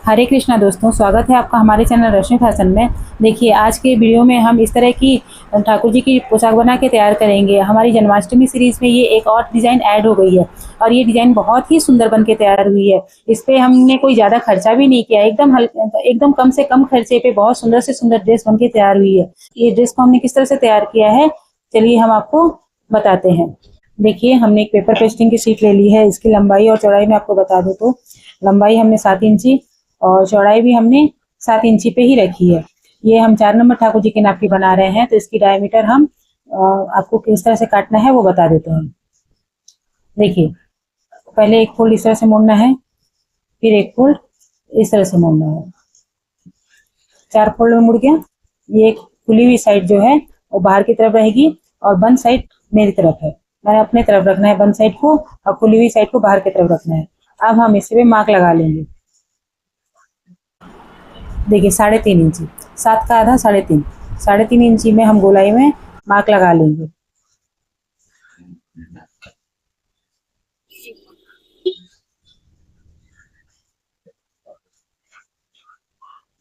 हरे कृष्णा दोस्तों, स्वागत है आपका हमारे चैनल रश्मि फैशन में। देखिए, आज के वीडियो में हम इस तरह की ठाकुर जी की पोशाक बना के तैयार करेंगे। हमारी जन्माष्टमी सीरीज में ये एक और डिज़ाइन ऐड हो गई है और ये डिज़ाइन बहुत ही सुंदर बन के तैयार हुई है। इस पे हमने कोई ज़्यादा खर्चा भी नहीं किया, एकदम कम से कम खर्चे पे बहुत सुंदर से सुंदर ड्रेस बन के तैयार हुई है। ये ड्रेस को हमने किस तरह से तैयार किया है, चलिए हम आपको बताते हैं। देखिए, हमने एक पेपर पेस्टिंग की शीट ले ली है। इसकी लंबाई और चौड़ाई मैं आपको बता दूं तो लंबाई हमने 7 इंची और चौड़ाई भी हमने 7 इंची पे ही रखी है। ये हम 4 नंबर ठाकुर जी के नाप की बना रहे हैं, तो इसकी डायमीटर हम आपको किस तरह से काटना है वो बता देते हैं। देखिए, पहले एक फोल्ड इस तरह से मोड़ना है, फिर एक फोल्ड इस तरह से मोड़ना है। 4 फोल्ड में मुड़ गया। ये एक खुली हुई साइड जो है वो बाहर की तरफ रहेगी और बंद साइड मेरी तरफ है। मैंने अपने तरफ रखना है बंद साइड को और खुली हुई साइड को बाहर की तरफ रखना है। अब हम इस पे मार्क लगा लेंगे। देखिए, 3.5 इंची, 7 का आधा 3.5, 3.5 इंची में हम गोलाई में मार्क लगा लेंगे।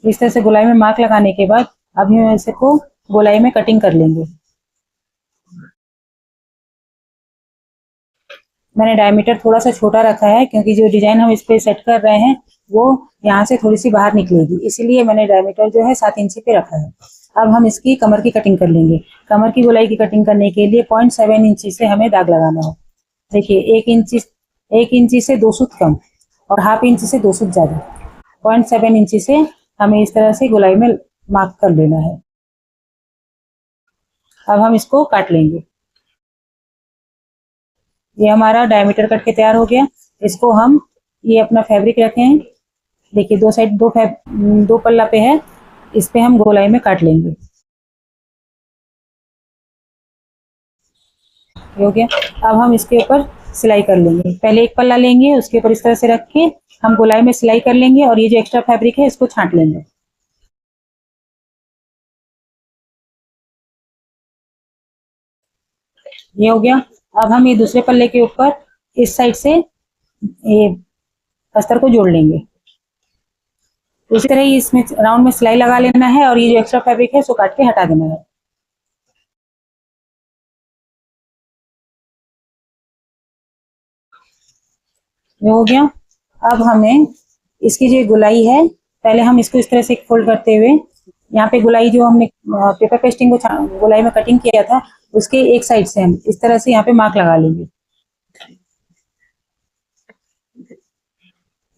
इस तरह से गोलाई में मार्क लगाने के बाद अभी हम इसे को गोलाई में कटिंग कर लेंगे। मैंने डायमीटर थोड़ा सा छोटा रखा है क्योंकि जो डिजाइन हम इस पे सेट कर रहे हैं वो यहाँ से थोड़ी सी बाहर निकलेगी, इसीलिए मैंने डायमीटर जो है 7 इंची पे रखा है। अब हम इसकी कमर की कटिंग कर लेंगे। कमर की गोलाई की कटिंग करने के लिए 0.7 इंची से हमें दाग लगाना है। देखिए, 1 इंची से 2 सूत कम और हाफ इंच से 2 सूत ज्यादा, 0.7 इंची से हमें इस तरह से गोलाई में मार्क कर लेना है। अब हम इसको काट लेंगे। ये हमारा डायमीटर कट के तैयार हो गया। इसको हम ये अपना फैब्रिक रखे हैं। देखिए, दो साइड दो पल्ला पे है, इस पे हम गोलाई में काट लेंगे। हो गया। अब हम इसके ऊपर सिलाई कर लेंगे। पहले एक पल्ला लेंगे, उसके ऊपर इस तरह से रख के हम गोलाई में सिलाई कर लेंगे और ये जो एक्स्ट्रा फैब्रिक है इसको छांट लेंगे। ये हो गया। अब हम ये दूसरे पल्ले के ऊपर इस साइड से ये अस्तर को जोड़ लेंगे। इसी तरह ही इसमें राउंड में सिलाई लगा लेना है और ये जो एक्स्ट्रा फैब्रिक है इसको काट के हटा देना है। ये हो गया। अब हमें इसकी जो गुलाई है, पहले हम इसको इस तरह से फोल्ड करते हुए यहाँ पे गुलाई जो हमने पेपर पेस्टिंग को गुलाई में कटिंग किया था उसके एक साइड से हम इस तरह से यहाँ पे मार्क लगा लेंगे।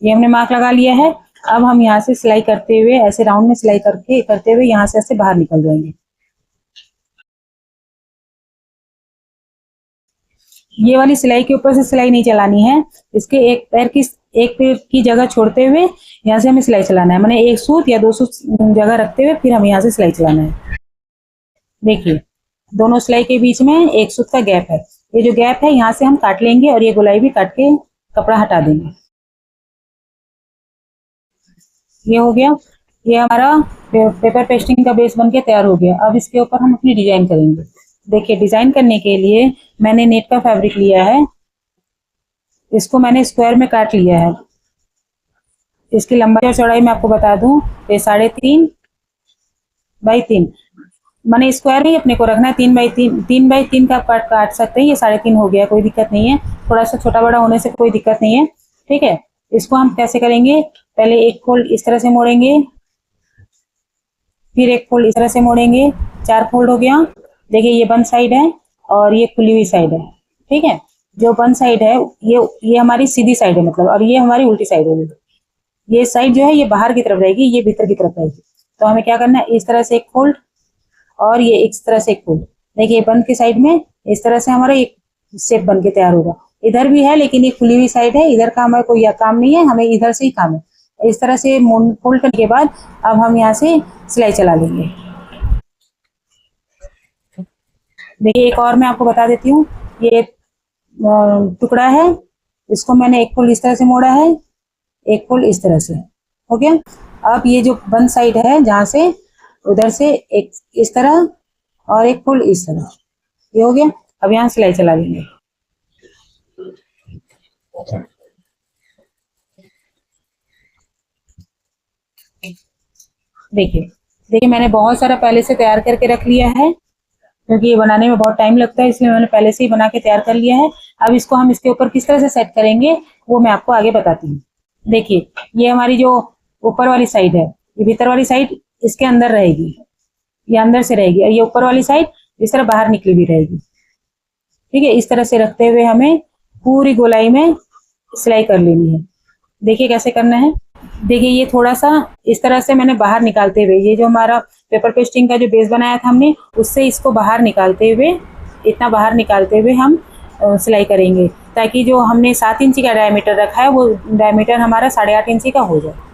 ये हमने मार्क लगा लिया है। अब हम यहाँ से सिलाई करते हुए ऐसे राउंड में सिलाई करते हुए यहाँ से ऐसे बाहर निकल जाएंगे। ये वाली सिलाई के ऊपर से सिलाई नहीं चलानी है, इसके एक पैर की जगह छोड़ते हुए यहाँ से हमें सिलाई चलाना है। मैंने 1 सूत या 2 सूत जगह रखते हुए फिर हमें यहाँ से सिलाई चलाना है। देखिए, दोनों सिलाई के बीच में 1 सूत का गैप है। ये जो गैप है यहाँ से हम काट लेंगे और ये गोलाई भी काट के कपड़ा हटा देंगे। ये हो गया। ये हमारा पेपर पेस्टिंग का बेस बन के तैयार हो गया। अब इसके ऊपर हम अपनी डिजाइन करेंगे। देखिए, डिजाइन करने के लिए मैंने नेट का फैब्रिक लिया है। इसको मैंने स्क्वायर में काट लिया है। इसकी लंबाई और चौड़ाई मैं आपको बता दूं, ये 3.5x3 मैंने स्क्वायर में ही अपने को रखना है। 3x3 का काट सकते हैं। ये 3.5 हो गया, कोई दिक्कत नहीं है। थोड़ा सा छोटा बड़ा होने से कोई दिक्कत नहीं है, ठीक है। इसको हम कैसे करेंगे, पहले एक फोल्ड इस तरह से मोड़ेंगे, फिर एक फोल्ड इस तरह से मोड़ेंगे। 4 फोल्ड हो गया। देखिए, ये बंद साइड है और ये खुली हुई साइड है, ठीक है। जो बंद साइड है ये हमारी सीधी साइड है मतलब, और ये हमारी उल्टी साइड होगी। ये साइड जो है ये बाहर की तरफ रहेगी, ये भीतर की तरफ रहेगी। तो हमें क्या करना है, इस तरह से एक फोल्ड और ये इस तरह से एक फोल्ड। देखिए, बंद की साइड में इस तरह से हमारा एक शेप बन के तैयार होगा। इधर भी है लेकिन ये खुली हुई साइड है, इधर का हमारा कोई काम नहीं है, हमें इधर से ही काम है। इस तरह से फोल्ड करने के बाद अब हम यहाँ से सिलाई चला लेंगे। देखिए, एक और मैं आपको बता देती हूँ। ये टुकड़ा है, इसको मैंने एक फोल्ड इस तरह से मोड़ा है, एक फोल्ड इस तरह से। हो गया। अब ये जो बंद साइड है जहां से उधर से एक इस तरह और एक फोल्ड इस तरह, ये हो गया। अब यहाँ सिलाई चला लेंगे। देखिए देखिए मैंने बहुत सारा पहले से तैयार करके रख लिया है, क्योंकि ये बनाने में बहुत टाइम लगता है, इसलिए मैंने पहले से ही बना के तैयार कर लिया है। अब इसको हम इसके ऊपर किस तरह से सेट करेंगे वो मैं आपको आगे बताती हूँ। देखिए ये हमारी जो ऊपर वाली साइड है, ये भीतर वाली साइड इसके अंदर रहेगी, ये अंदर से रहेगी, और ये ऊपर वाली साइड इस तरह बाहर निकली भी रहेगी। ठीक है, इस तरह से रखते हुए हमें पूरी गोलाई में सिलाई कर लेनी है। देखिए कैसे करना है। देखिए ये थोड़ा सा इस तरह से मैंने बाहर निकालते हुए, ये जो हमारा पेपर पेस्टिंग का जो बेस बनाया था हमने, उससे इसको बाहर निकालते हुए, इतना बाहर निकालते हुए हम सिलाई करेंगे, ताकि जो हमने 7 इंची का डायमीटर रखा है वो डायमीटर हमारा 8.5 इंची का हो जाए।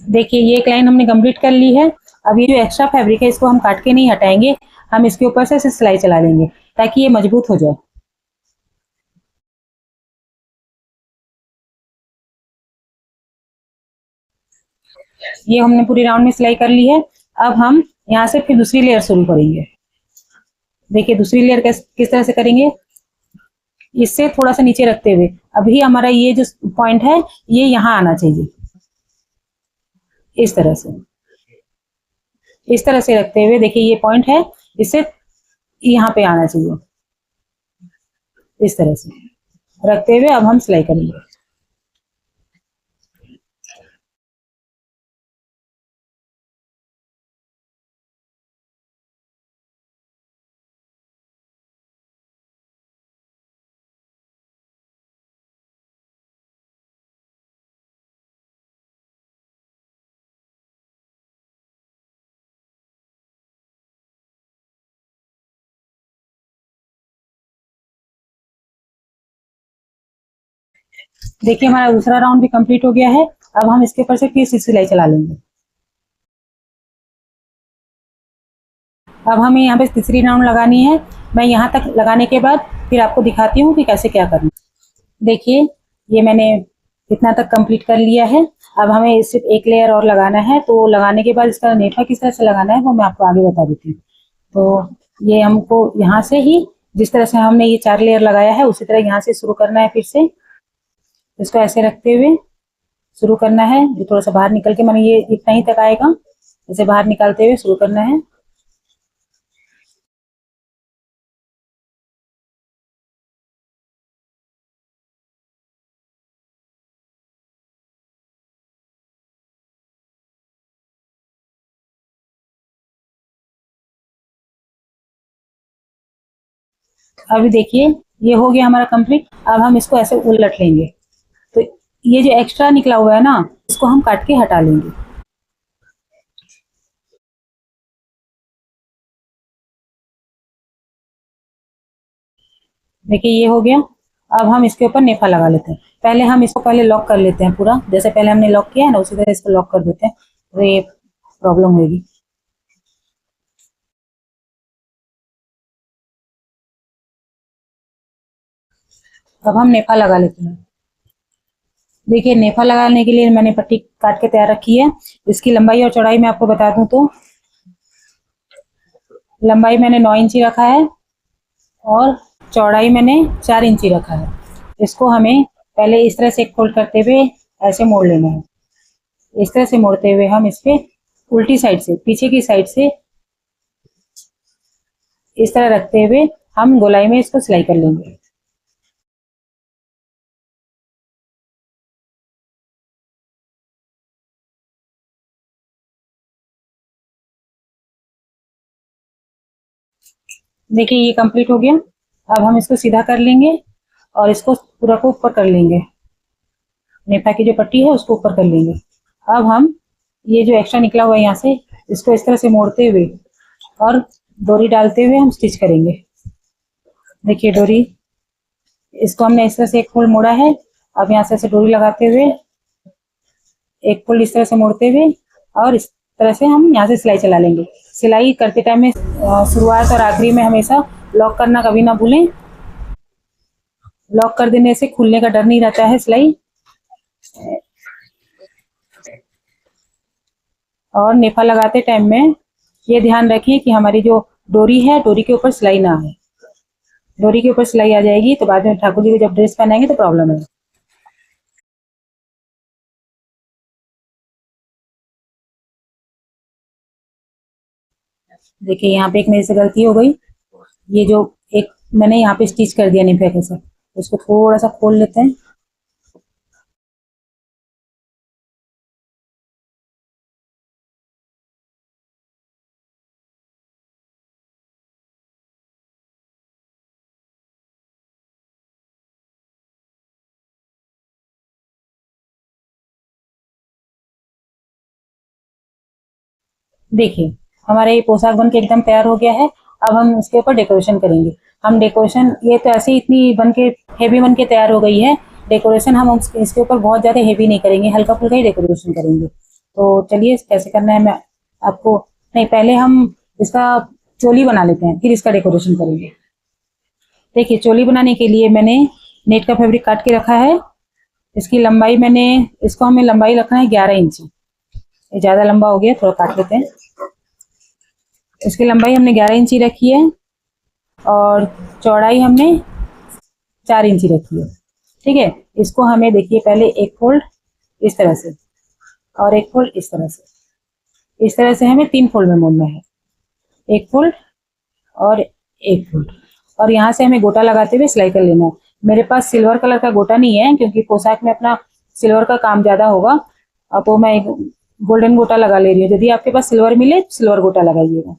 देखिए ये एक लाइन हमने कंप्लीट कर ली है। अब ये जो एक्स्ट्रा फैब्रिक है इसको हम काट के नहीं हटाएंगे, हम इसके ऊपर से सिलाई चला लेंगे ताकि ये मजबूत हो जाए। ये हमने पूरी राउंड में सिलाई कर ली है। अब हम यहाँ से फिर दूसरी लेयर शुरू करेंगे। देखिए दूसरी लेयर किस तरह से करेंगे, इससे थोड़ा सा नीचे रखते हुए, अभी हमारा ये जो पॉइंट है ये यहाँ आना चाहिए, इस तरह से, इस तरह से रखते हुए, देखिए ये पॉइंट है, इससे यहाँ पे आना चाहिए, इस तरह से रखते हुए अब हम सिलाई करेंगे। देखिए हमारा दूसरा राउंड भी कंप्लीट हो गया है। अब हम इसके ऊपर से फिर से सिलाई चला लेंगे। अब हमें यहाँ पे तीसरी राउंड लगानी है। मैं यहाँ तक लगाने के बाद फिर आपको दिखाती हूँ कि कैसे क्या करना। देखिए ये मैंने इतना तक कंप्लीट कर लिया है। अब हमें सिर्फ एक लेयर और लगाना है, तो लगाने के बाद इसका नेफा किस तरह से लगाना है वो मैं आपको आगे बता देती हूँ। तो ये हमको यहाँ से ही, जिस तरह से हमने ये 4 लेयर लगाया है उसी तरह यहाँ से शुरू करना है। फिर से इसको ऐसे रखते हुए शुरू करना है। ये थोड़ा सा बाहर निकल के, मैंने ये इतना ही तक आएगा, इसे बाहर निकालते हुए शुरू करना है। अभी देखिए ये हो गया हमारा कंप्लीट। अब हम इसको ऐसे उलट लेंगे, तो ये जो एक्स्ट्रा निकला हुआ है ना, इसको हम काट के हटा लेंगे। देखिए ये हो गया। अब हम इसके ऊपर नेफा लगा लेते हैं। पहले हम इसको पहले लॉक कर लेते हैं पूरा, जैसे पहले हमने लॉक किया है ना उसी तरह इसको लॉक कर देते हैं, तो ये प्रॉब्लम होगी। अब हम नेफा लगा लेते हैं। देखिए नेफा लगाने के लिए मैंने पट्टी काट के तैयार रखी है। इसकी लंबाई और चौड़ाई मैं आपको बता दूं तो लंबाई मैंने 9 इंची रखा है और चौड़ाई मैंने 4 इंची रखा है। इसको हमें पहले इस तरह से फोल्ड करते हुए ऐसे मोड़ लेना है। इस तरह से मोड़ते हुए हम इस पे उल्टी साइड से, पीछे की साइड से इस तरह रखते हुए हम गोलाई में इसको सिलाई कर लेंगे। देखिए ये कंप्लीट हो गया। अब हम इसको सीधा कर लेंगे और इसको पूरा को ऊपर कर लेंगे। नेफा की जो पट्टी है उसको ऊपर कर लेंगे। अब हम ये जो एक्स्ट्रा निकला हुआ है यहाँ से, इसको इस तरह से मोड़ते हुए और डोरी डालते हुए हम स्टिच करेंगे। देखिए डोरी, इसको हमने इस तरह से एक फोल्ड मोड़ा है। अब यहाँ से ऐसे डोरी लगाते हुए एक फोल्ड इस तरह से मोड़ते हुए और इस तरह से हम यहाँ से सिलाई चला लेंगे। सिलाई करते टाइम में शुरुआत और आखिरी में हमेशा लॉक करना कभी ना भूलें। लॉक कर देने से खुलने का डर नहीं रहता है सिलाई। और नेफा लगाते टाइम में ये ध्यान रखिए कि हमारी जो डोरी है, डोरी के ऊपर सिलाई ना आए। डोरी के ऊपर सिलाई आ जाएगी तो बाद में ठाकुर जी को जब ड्रेस पहनाएंगे तो प्रॉब्लम है। देखिए यहाँ पे एक मेरे से गलती हो गई। ये जो एक मैंने यहाँ पे स्टिच कर दिया नेफे के साथ, उसको थोड़ा सा खोल लेते हैं। देखिए हमारा ये पोशाक बन के एकदम तैयार हो गया है। अब हम इसके ऊपर डेकोरेशन करेंगे। हम डेकोरेशन, ये तो ऐसे ही इतनी बन के हेवी बन के तैयार हो गई है। डेकोरेशन हम इसके ऊपर बहुत ज़्यादा हेवी नहीं करेंगे, हल्का फुल्का ही डेकोरेशन करेंगे। तो चलिए कैसे करना है मैं आपको, नहीं पहले हम इसका चोली बना लेते हैं, फिर इसका डेकोरेशन करेंगे। देखिए चोली बनाने के लिए मैंने नेट का फैब्रिक काट के रखा है। इसकी लंबाई मैंने, इसको हमें लंबाई रखना है 11 इंची। ये ज़्यादा लंबा हो गया, थोड़ा काट लेते हैं। इसकी लंबाई हमने 11 इंची रखी है और चौड़ाई हमने 4 इंची रखी है। ठीक है, इसको हमें देखिए पहले एक फोल्ड इस तरह से और एक फोल्ड इस तरह से, इस तरह से हमें 3 फोल्ड में मोड़ना है। एक फोल्ड और एक फोल्ड, और यहाँ से हमें गोटा लगाते हुए सिलाई कर लेना है। मेरे पास सिल्वर कलर का गोटा नहीं है क्योंकि पोशाक में अपना सिल्वर का काम ज़्यादा होगा, अब तो मैं एक गोल्डन गोटा लगा ले रही हूँ। यदि आपके पास सिल्वर मिले तो सिल्वर गोटा लगाइएगा।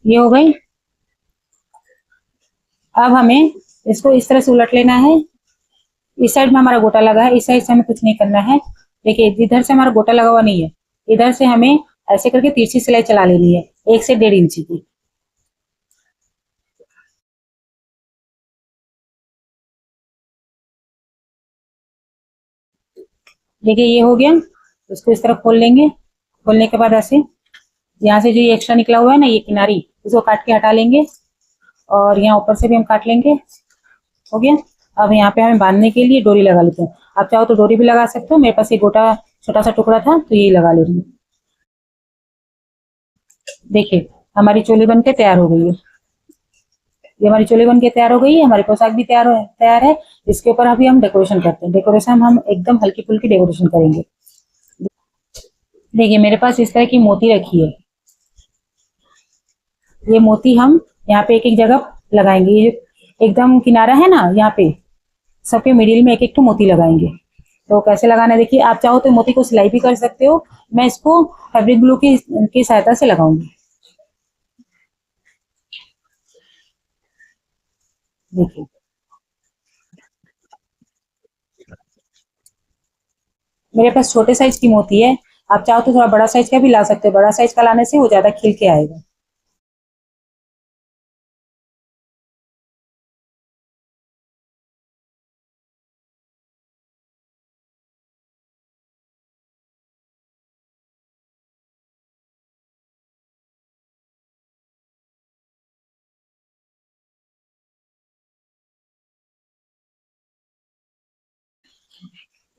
ये हो गई। अब हमें इसको इस तरह से उलट लेना है। इस साइड में हमारा गोटा लगा है, इस साइड से हमें कुछ नहीं करना है। देखिए इधर से हमारा गोटा लगा हुआ नहीं है, इधर से हमें ऐसे करके तिरछी सिलाई चला लेनी है 1 से 1.5 इंची की। देखिए ये हो गया। इसको इस तरह खोल लेंगे। खोलने के बाद ऐसे यहाँ से जो ये एक्स्ट्रा निकला हुआ है ना, ये किनारी, इसको काट के हटा लेंगे और यहाँ ऊपर से भी हम काट लेंगे। हो गया। अब यहाँ पे हमें बांधने के लिए डोरी लगा लेते हैं। आप चाहो तो डोरी भी लगा सकते हो, मेरे पास ये गोटा छोटा सा टुकड़ा था तो यही लगा ले रही हूँ। देखिए हमारी चोली बनके तैयार हो गई है। ये हमारी चोली बनके तैयार हो गई है, हमारी पोशाक भी तैयार है। इसके ऊपर अभी हम डेकोरेशन करते हैं। डेकोरेशन हम एकदम हल्की फुल्की डेकोरेशन करेंगे। देखिए मेरे पास इस तरह की मोती रखी है। ये मोती हम यहाँ पे एक एक जगह लगाएंगे। ये एकदम किनारा है ना, यहाँ पे सबके मिडिल में एक एक तो मोती लगाएंगे। तो कैसे लगाना है देखिए, आप चाहो तो मोती को सिलाई भी कर सकते हो। मैं इसको फैब्रिक ग्लू की सहायता से लगाऊंगी। देखिए मेरे पास छोटे साइज की मोती है, आप चाहो तो थोड़ा बड़ा साइज का भी ला सकते हो। बड़ा साइज का लाने से वो ज्यादा खिल के आएगा।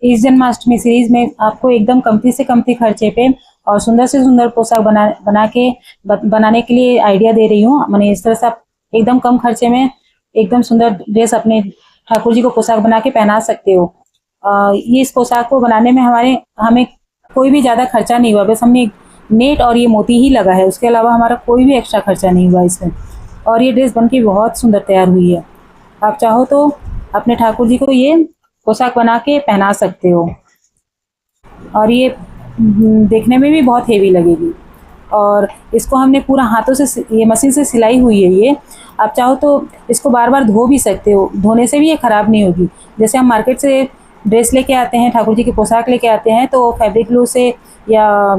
इस जन्माष्टमी सीरीज में आपको एकदम कमती से कमती खर्चे पे और सुंदर से सुंदर पोशाक बनाने के लिए आइडिया दे रही हूँ। मैंने इस तरह से आप एकदम कम खर्चे में एकदम सुंदर ड्रेस अपने ठाकुर जी को पोशाक बना के पहना सकते हो। ये इस पोशाक को बनाने में हमें कोई भी ज़्यादा खर्चा नहीं हुआ, बस हमने नेट और ये मोती ही लगा है। उसके अलावा हमारा कोई भी एक्स्ट्रा खर्चा नहीं हुआ इसमें। और ये ड्रेस बन के बहुत सुंदर तैयार हुई है। आप चाहो तो अपने ठाकुर जी को ये पोशाक बना के पहना सकते हो। और ये देखने में भी बहुत हेवी लगेगी। और इसको हमने पूरा हाथों से, ये मशीन से सिलाई हुई है। ये आप चाहो तो इसको बार बार धो भी सकते हो, धोने से भी ये ख़राब नहीं होगी। जैसे हम मार्केट से ड्रेस लेके आते हैं, ठाकुर जी की पोशाक लेके आते हैं, तो फैब्रिक ग्लू से या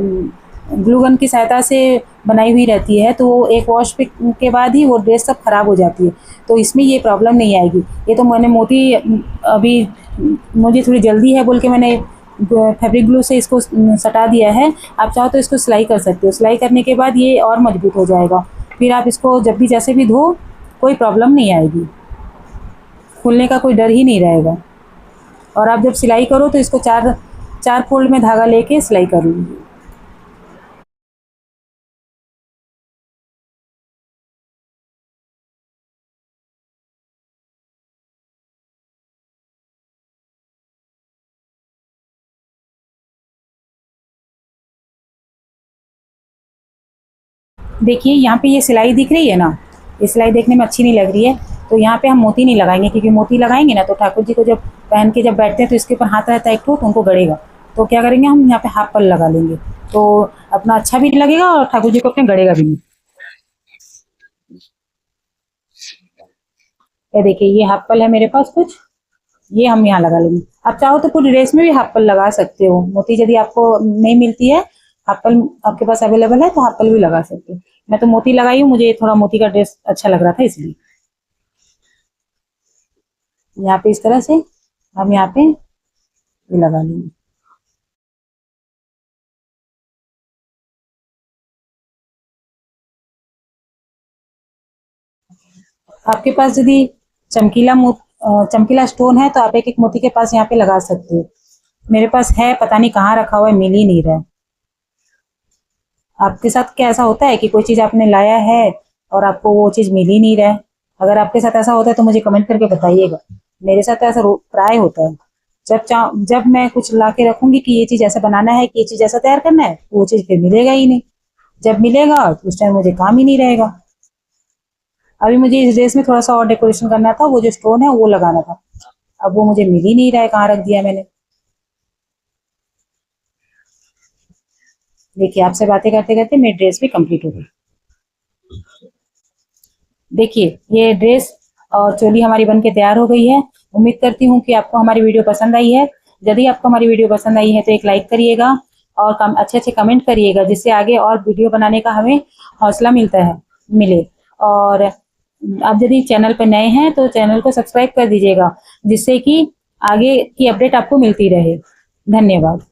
ग्लू गन की सहायता से बनाई हुई रहती है, तो एक वॉश के बाद ही वो ड्रेस सब खराब हो जाती है। तो इसमें ये प्रॉब्लम नहीं आएगी। ये तो मैंने मोती अभी मुझे थोड़ी जल्दी है बोल के मैंने फैब्रिक ग्लू से इसको सटा दिया है। आप चाहो तो इसको सिलाई कर सकते हो। सिलाई करने के बाद ये और मजबूत हो जाएगा। फिर आप इसको जब भी जैसे भी धो कोई प्रॉब्लम नहीं आएगी, खुलने का कोई डर ही नहीं रहेगा। और आप जब सिलाई करो तो इसको चार चार फोल्ड में धागा लेके सिलाई कर लीजिए। देखिए यहाँ पे ये सिलाई दिख रही है ना, ये सिलाई देखने में अच्छी नहीं लग रही है, तो यहाँ पे हम मोती नहीं लगाएंगे, क्योंकि मोती लगाएंगे ना तो ठाकुर जी को जब पहन के जब बैठते हैं तो इसके ऊपर हाथ रहता है एक ठो, तो उनको गड़ेगा। तो क्या करेंगे, हम यहाँ पे हाफ पल लगा लेंगे, तो अपना अच्छा भी नहीं लगेगा और ठाकुर जी को अपने गड़ेगा भी नहीं। ये देखिए ये हाफ पल है मेरे पास कुछ, ये हम यहाँ लगा लेंगे। आप चाहो तो पूरी ड्रेस में भी हाफ पल लगा सकते हो। मोती यदि आपको नहीं मिलती है, हाफ पल आपके पास अवेलेबल है तो हाफ पल भी लगा सकते हो। मैं तो मोती लगाई हूँ, मुझे थोड़ा मोती का ड्रेस अच्छा लग रहा था इसलिए। यहाँ पे इस तरह से हम यहाँ पे ये लगा लेंगे। आपके पास यदि चमकीला स्टोन है तो आप एक एक मोती के पास यहाँ पे लगा सकते हो। मेरे पास है, पता नहीं कहाँ रखा हुआ है, मिल ही नहीं रहा है। आपके साथ क्या ऐसा होता है कि कोई चीज आपने लाया है और आपको वो चीज मिल ही नहीं रहा है? अगर आपके साथ ऐसा होता है तो मुझे कमेंट करके बताइएगा। मेरे साथ तो ऐसा प्राय होता है। जब मैं कुछ ला के रखूंगी कि ये चीज ऐसा बनाना है, कि ये चीज ऐसा तैयार करना है, वो चीज फिर मिलेगा ही नहीं। जब मिलेगा तो उस टाइम मुझे काम ही नहीं रहेगा। अभी मुझे इस ड्रेस में थोड़ा सा और डेकोरेशन करना था, वो जो स्टोन है वो लगाना था। अब वो मुझे मिल ही नहीं रहा है, कहाँ रख दिया मैंने। देखिए आपसे बातें करते करते मेरी ड्रेस भी कंप्लीट हो गई। देखिए ये ड्रेस और चोली हमारी बन के तैयार हो गई है। उम्मीद करती हूँ कि आपको हमारी वीडियो पसंद आई है। यदि आपको हमारी वीडियो पसंद आई है तो एक लाइक करिएगा और अच्छे अच्छे कमेंट करिएगा, जिससे आगे और वीडियो बनाने का हमें हौसला मिले। और आप यदि चैनल पर नए हैं तो चैनल को सब्सक्राइब कर दीजिएगा, जिससे कि आगे की अपडेट आपको मिलती रहे। धन्यवाद।